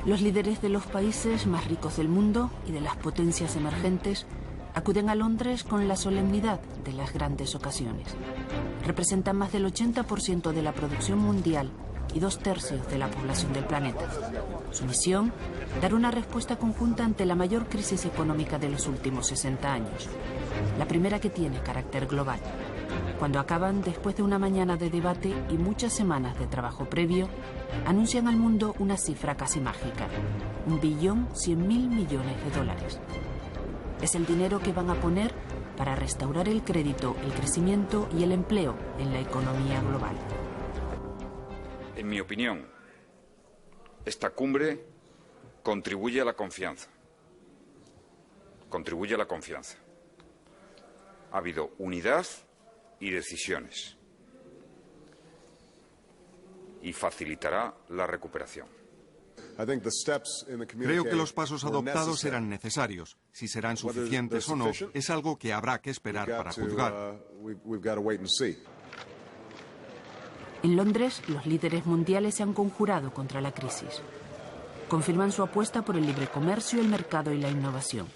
Los líderes de los países más ricos del mundo y de las potencias emergentes acuden a Londres con la solemnidad de las grandes ocasiones. Representan más del 80% de la producción mundial y 2/3 de la población del planeta. Su misión, dar una respuesta conjunta ante la mayor crisis económica de los últimos 60 años. La primera que tiene carácter global. Cuando acaban, después de una mañana de debate y muchas semanas de trabajo previo, anuncian al mundo una cifra casi mágica: 1.100.000 millones de dólares. Es el dinero que van a poner para restaurar el crédito, el crecimiento y el empleo en la economía global. En mi opinión, esta cumbre contribuye a la confianza. Contribuye a la confianza. Ha habido unidad y decisiones. Y facilitará la recuperación. Creo que los pasos adoptados eran necesarios. Si serán suficientes o no, es algo que habrá que esperar para juzgar. En Londres, los líderes mundiales se han conjurado contra la crisis. Confirman su apuesta por el libre comercio, el mercado y la innovación,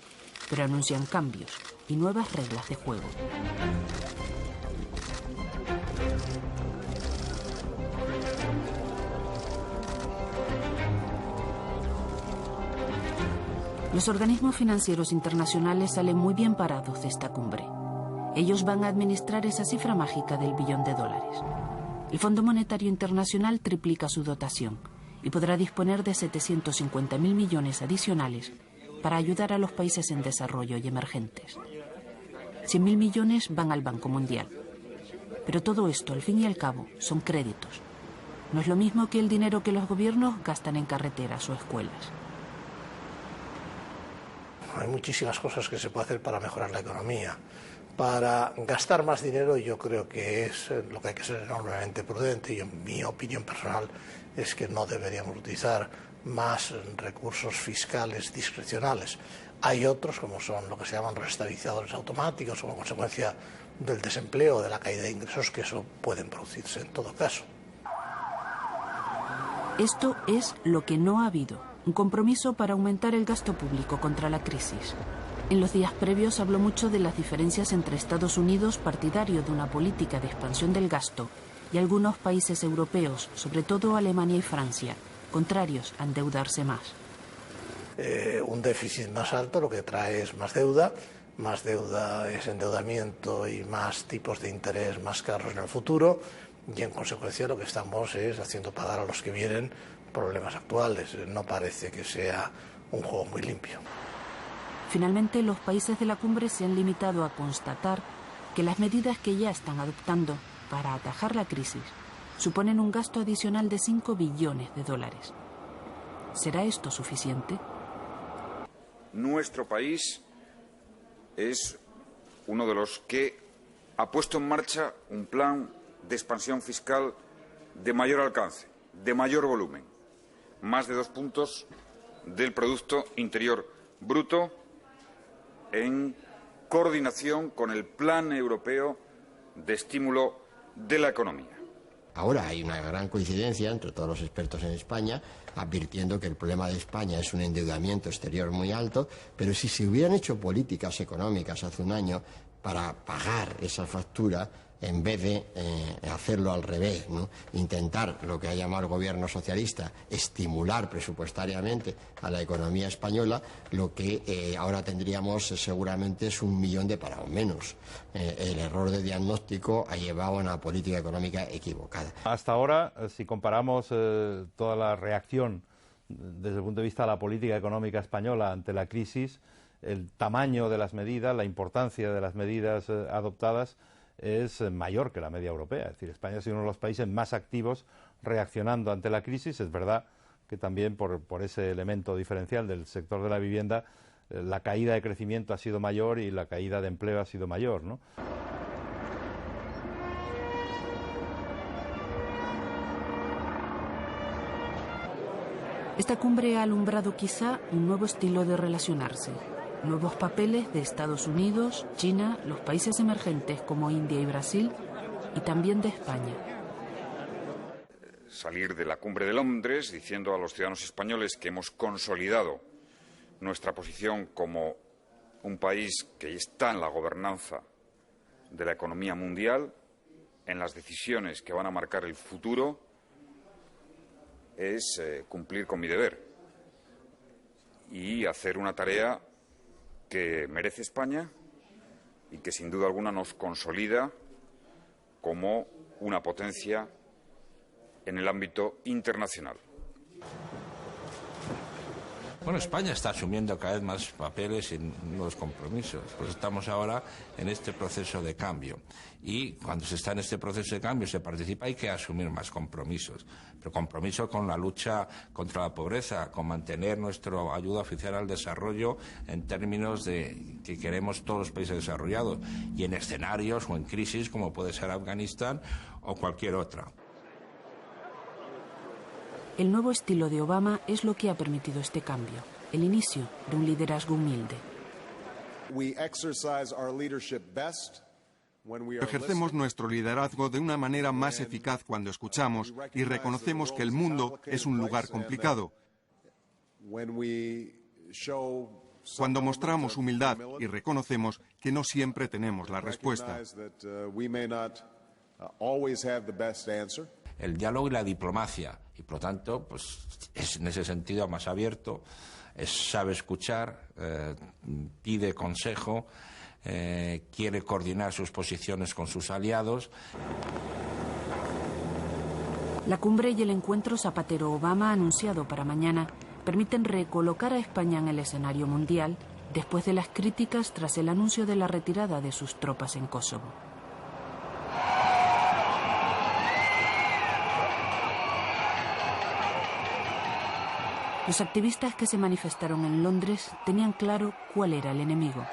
pero anuncian cambios y nuevas reglas de juego. Los organismos financieros internacionales salen muy bien parados de esta cumbre. Ellos van a administrar esa cifra mágica del $1 billón. El Fondo Monetario Internacional triplica su dotación y podrá disponer de 750.000 millones adicionales para ayudar a los países en desarrollo y emergentes. 100.000 millones van al Banco Mundial. Pero todo esto, al fin y al cabo, son créditos. No es lo mismo que el dinero que los gobiernos gastan en carreteras o escuelas. Hay muchísimas cosas que se puede hacer para mejorar la economía. Para gastar más dinero, yo creo que es lo que hay que ser enormemente prudente, y en mi opinión personal es que no deberíamos utilizar más recursos fiscales discrecionales. Hay otros, como son lo que se llaman restabilizadores automáticos, como consecuencia del desempleo o de la caída de ingresos, que eso pueden producirse en todo caso. Esto es lo que no ha habido: un compromiso para aumentar el gasto público contra la crisis. En los días previos habló mucho de las diferencias entre Estados Unidos, partidario de una política de expansión del gasto, y algunos países europeos, sobre todo Alemania y Francia, contrarios a endeudarse más. Un déficit más alto lo que trae es más deuda es endeudamiento y más tipos de interés más caros en el futuro, y en consecuencia lo que estamos es haciendo pagar a los que vienen problemas actuales. No parece que sea un juego muy limpio. Finalmente, los países de la cumbre se han limitado a constatar que las medidas que ya están adoptando para atajar la crisis suponen un gasto adicional de $5 billones. ¿Será esto suficiente? Nuestro país es uno de los que ha puesto en marcha un plan de expansión fiscal de mayor alcance, de mayor volumen, más de 2 puntos del Producto Interior Bruto, en coordinación con el Plan Europeo de Estímulo de la Economía. Ahora hay una gran coincidencia entre todos los expertos en España, advirtiendo que el problema de España es un endeudamiento exterior muy alto, pero si se hubieran hecho políticas económicas hace un año para pagar esa factura, en vez de hacerlo al revés, ¿no? Intentar, lo que ha llamado el gobierno socialista, estimular presupuestariamente a la economía española, lo que ahora tendríamos seguramente es 1 millón de parados menos. El error de diagnóstico ha llevado a una política económica equivocada. Hasta ahora, si comparamos toda la reacción desde el punto de vista de la política económica española ante la crisis, el tamaño de las medidas, la importancia de las medidas adoptadas es mayor que la media europea. Es decir, España ha sido uno de los países más activos reaccionando ante la crisis. Es verdad que también por ese elemento diferencial del sector de la vivienda, la caída de crecimiento ha sido mayor y la caída de empleo ha sido mayor, ¿no? Esta cumbre ha alumbrado quizá un nuevo estilo de relacionarse. Nuevos papeles de Estados Unidos, China, los países emergentes como India y Brasil, y también de España. salir de la cumbre de Londres diciendo a los ciudadanos españoles que hemos consolidado nuestra posición como un país que está en la gobernanza de la economía mundial, en las decisiones que van a marcar el futuro, es cumplir con mi deber y hacer una tarea que merece España y que sin duda alguna nos consolida como una potencia en el ámbito internacional. Bueno, España está asumiendo cada vez más papeles y nuevos compromisos. Pues estamos ahora en este proceso de cambio. Y cuando se está en este proceso de cambio, se participa, hay que asumir más compromisos. Pero compromiso con la lucha contra la pobreza, con mantener nuestra ayuda oficial al desarrollo en términos de que queremos todos los países desarrollados y en escenarios o en crisis como puede ser Afganistán o cualquier otra. El nuevo estilo de Obama es lo que ha permitido este cambio, el inicio de un liderazgo humilde. Ejercemos nuestro liderazgo de una manera más eficaz cuando escuchamos y reconocemos que el mundo es un lugar complicado. Cuando mostramos humildad y reconocemos que no siempre tenemos la respuesta. El diálogo y la diplomacia, y por lo tanto, pues es en ese sentido más abierto, sabe escuchar, pide consejo, quiere coordinar sus posiciones con sus aliados. La cumbre y el encuentro Zapatero-Obama anunciado para mañana permiten recolocar a España en el escenario mundial después de las críticas tras el anuncio de la retirada de sus tropas en Kosovo. Los activistas que se manifestaron en Londres tenían claro cuál era el enemigo.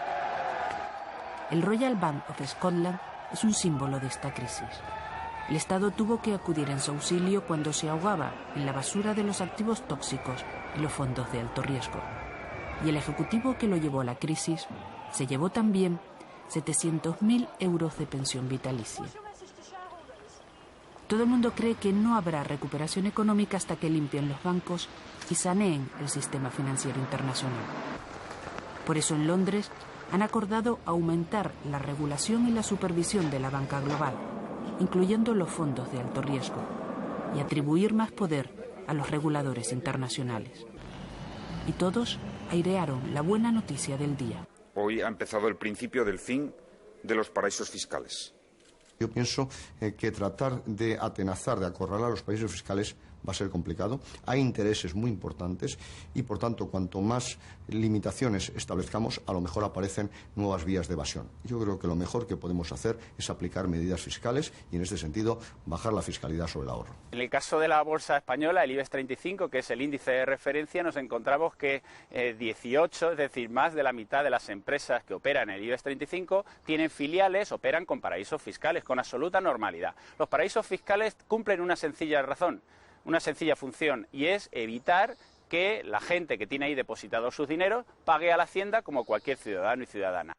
El Royal Bank of Scotland es un símbolo de esta crisis. El Estado tuvo que acudir en su auxilio cuando se ahogaba en la basura de los activos tóxicos y los fondos de alto riesgo. Y el ejecutivo que lo llevó a la crisis se llevó también 700.000 euros de pensión vitalicia. Todo el mundo cree que no habrá recuperación económica hasta que limpien los bancos y saneen el sistema financiero internacional. Por eso en Londres han acordado aumentar la regulación y la supervisión de la banca global, incluyendo los fondos de alto riesgo, y atribuir más poder a los reguladores internacionales. Y todos airearon la buena noticia del día. Hoy ha empezado el principio del fin de los paraísos fiscales. Yo pienso que tratar de atenazar, de acorralar a los paraísos fiscales va a ser complicado. Hay intereses muy importantes y, por tanto, cuanto más limitaciones establezcamos, a lo mejor aparecen nuevas vías de evasión. Yo creo que lo mejor que podemos hacer es aplicar medidas fiscales y, en este sentido, bajar la fiscalidad sobre el ahorro. En el caso de la bolsa española, el IBEX 35, que es el índice de referencia, nos encontramos que 18, es decir, más de la mitad de las empresas que operan en el IBEX 35 tienen filiales, operan con paraísos fiscales, con absoluta normalidad. Los paraísos fiscales cumplen una sencilla razón, una sencilla función, y es evitar que la gente que tiene ahí depositados sus dineros pague a la Hacienda como cualquier ciudadano y ciudadana.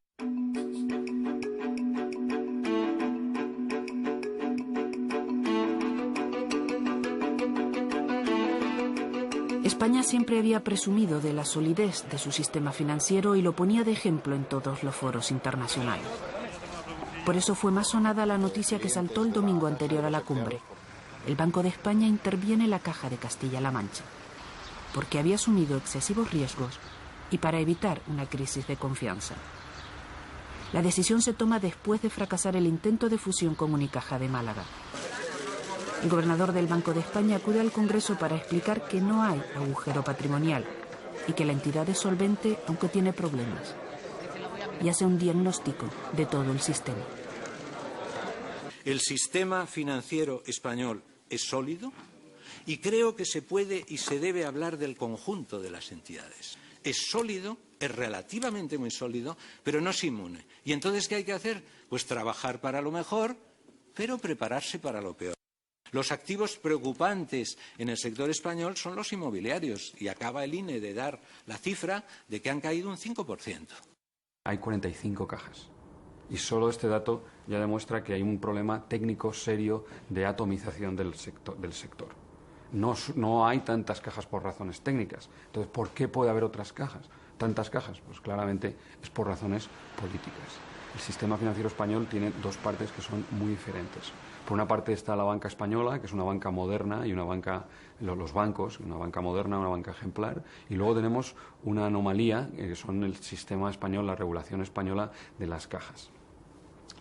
España siempre había presumido de la solidez de su sistema financiero y lo ponía de ejemplo en todos los foros internacionales. Por eso fue más sonada la noticia que saltó el domingo anterior a la cumbre. El Banco de España interviene en la Caja de Castilla-La Mancha, porque había asumido excesivos riesgos y para evitar una crisis de confianza. La decisión se toma después de fracasar el intento de fusión con Unicaja de Málaga. El gobernador del Banco de España acude al Congreso para explicar que no hay agujero patrimonial y que la entidad es solvente aunque tiene problemas. Y hace un diagnóstico de todo el sistema. El sistema financiero español es sólido y creo que se puede y se debe hablar del conjunto de las entidades. Es sólido, es relativamente muy sólido, pero no es inmune. ¿Y entonces qué hay que hacer? Pues trabajar para lo mejor, pero prepararse para lo peor. Los activos preocupantes en el sector español son los inmobiliarios y acaba el INE de dar la cifra de que han caído un 5%. Hay 45 cajas. Y solo este dato ya demuestra que hay un problema técnico serio de atomización del sector. No hay tantas cajas por razones técnicas. Entonces, ¿por qué puede haber otras cajas? Tantas cajas, pues claramente es por razones políticas. El sistema financiero español tiene dos partes que son muy diferentes. Por una parte está la banca española, que es una banca moderna, y una banca, los bancos, una banca moderna, una banca ejemplar, y luego tenemos una anomalía, que son el sistema español, la regulación española de las cajas.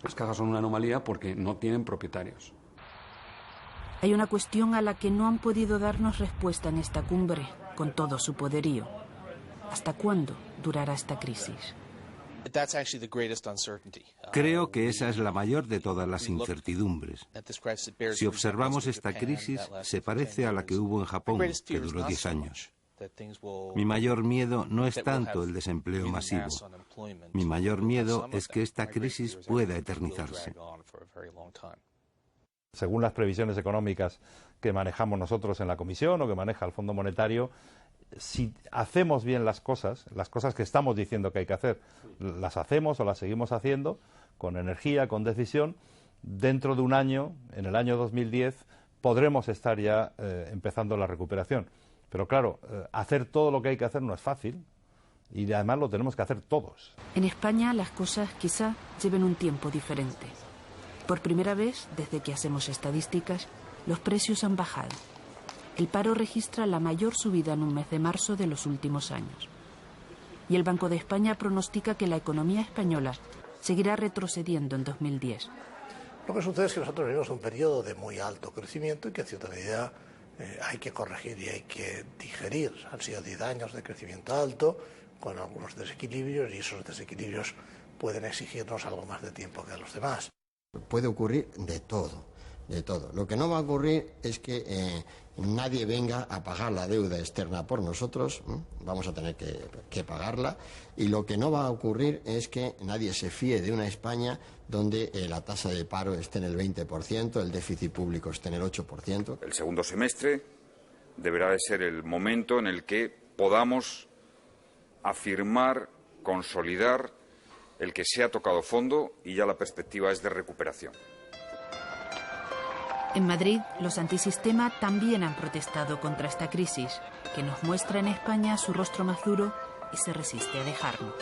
Las cajas son una anomalía porque no tienen propietarios. Hay una cuestión a la que no han podido darnos respuesta en esta cumbre, con todo su poderío. ¿Hasta cuándo durará esta crisis? Creo que esa es la mayor de todas las incertidumbres. Si observamos esta crisis, se parece a la que hubo en Japón, que duró 10 años. Mi mayor miedo no es tanto el desempleo masivo. Mi mayor miedo es que esta crisis pueda eternizarse. Según las previsiones económicas que manejamos nosotros en la Comisión o que maneja el Fondo Monetario, si hacemos bien las cosas que estamos diciendo que hay que hacer, las hacemos o las seguimos haciendo con energía, con decisión, dentro de un año, en el año 2010, podremos estar ya empezando la recuperación. Pero claro, hacer todo lo que hay que hacer no es fácil y además lo tenemos que hacer todos. En España las cosas quizá lleven un tiempo diferente. Por primera vez, desde que hacemos estadísticas, los precios han bajado. El paro registra la mayor subida en un mes de marzo de los últimos años. Y el Banco de España pronostica que la economía española seguirá retrocediendo en 2010. Lo que sucede es que nosotros vivimos un periodo de muy alto crecimiento y que en cierta medida hay que corregir y hay que digerir. Han sido 10 años de crecimiento alto, con algunos desequilibrios, y esos desequilibrios pueden exigirnos algo más de tiempo que a los demás. Puede ocurrir de todo. De todo. Lo que no va a ocurrir es que nadie venga a pagar la deuda externa por nosotros, vamos a tener que pagarla, y lo que no va a ocurrir es que nadie se fíe de una España donde la tasa de paro esté en el 20%, el déficit público esté en el 8%. El segundo semestre deberá de ser el momento en el que podamos afirmar, consolidar el que se ha tocado fondo y ya la perspectiva es de recuperación. En Madrid, los antisistema también han protestado contra esta crisis, que nos muestra en España su rostro más duro y se resiste a dejarnos.